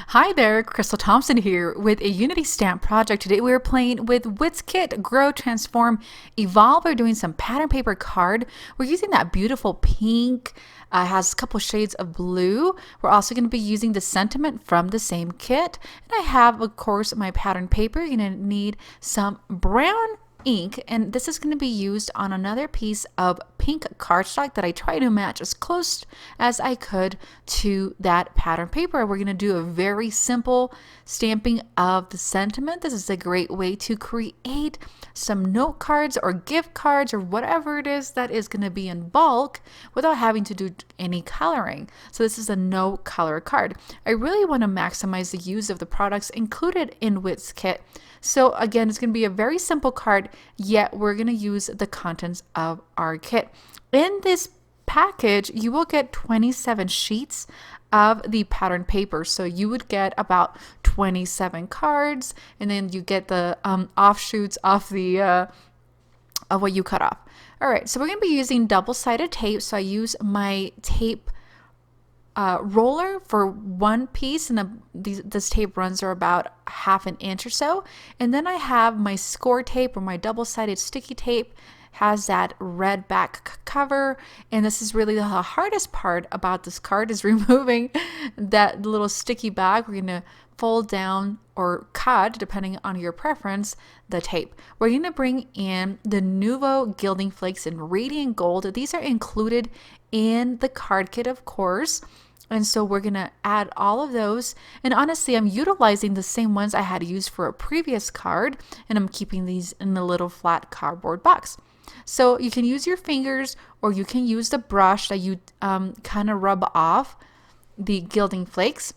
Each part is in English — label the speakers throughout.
Speaker 1: Hi there, Crystal Thompson here with a Unity stamp project. Today we're playing with Whit Kit, Grow, Transform, Evolve. We're doing some pattern paper card. We're using that beautiful pink, has a couple shades of blue. We're also going to be using the sentiment from the same kit. And I have, of course, my pattern paper. You're going to need some brown ink, and this is going to be used on another piece of pink cardstock that I try to match as close as I could to that pattern paper. We're going to do a very simple stamping of the sentiment. This is a great way to create some note cards or gift cards or whatever it is that is going to be in bulk without having to do any coloring. So this is a no color card. I really want to maximize the use of the products included in Whit's kit. So again, it's going to be a very simple card, yet we're going to use the contents of our kit. In this package, you will get 27 sheets of the pattern paper. So you would get about 27 cards, and then you get the offshoots of the of what you cut off. All right, so we're going to be using double-sided tape. So I use my tape roller for one piece, and this tape runs are about half an inch or so. And then I have my score tape or my double-sided sticky tape, has that red back cover, and this is really the hardest part about this card is removing that little sticky back. We're going to fold down or cut, depending on your preference, the tape. We're going to bring in the Nouveau Gilding Flakes in Radiant Gold. These are included in the card kit, of course. And so we're going to add all of those. And honestly, I'm utilizing the same ones I had used for a previous card, and I'm keeping these in a little flat cardboard box. So you can use your fingers, or you can use the brush that you kind of rub off the gilding flakes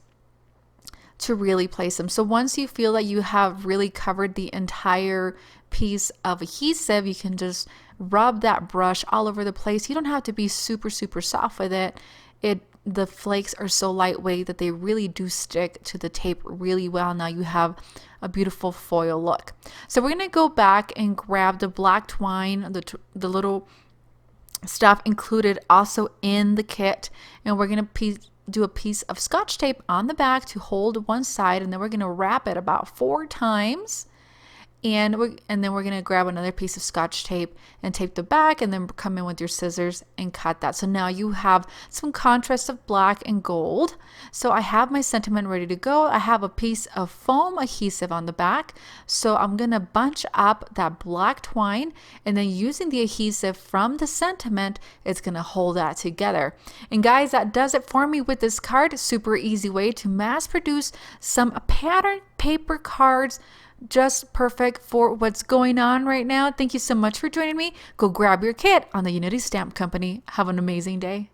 Speaker 1: to really place them. So once you feel that you have really covered the entire piece of adhesive, you can just rub that brush all over the place. You don't have to be super soft with it. The flakes are so lightweight that they really do stick to the tape really well. Now you have a beautiful foil look. So we're going to go back and grab the black twine, the little stuff included also in the kit, and we're going to do a piece of scotch tape on the back to hold one side, and then we're going to wrap it about 4 times. And then we're going to grab another piece of scotch tape and tape the back, and then come in with your scissors and cut that. So now you have some contrast of black and gold. So I have my sentiment ready to go. I have a piece of foam adhesive on the back. So I'm going to bunch up that black twine, and then using the adhesive from the sentiment, it's going to hold that together. And guys, that does it for me with this card. Super easy way to mass produce some pattern paper cards, just perfect for what's going on right now. Thank you so much for joining me. Go grab your kit on the Unity Stamp Company. Have an amazing day.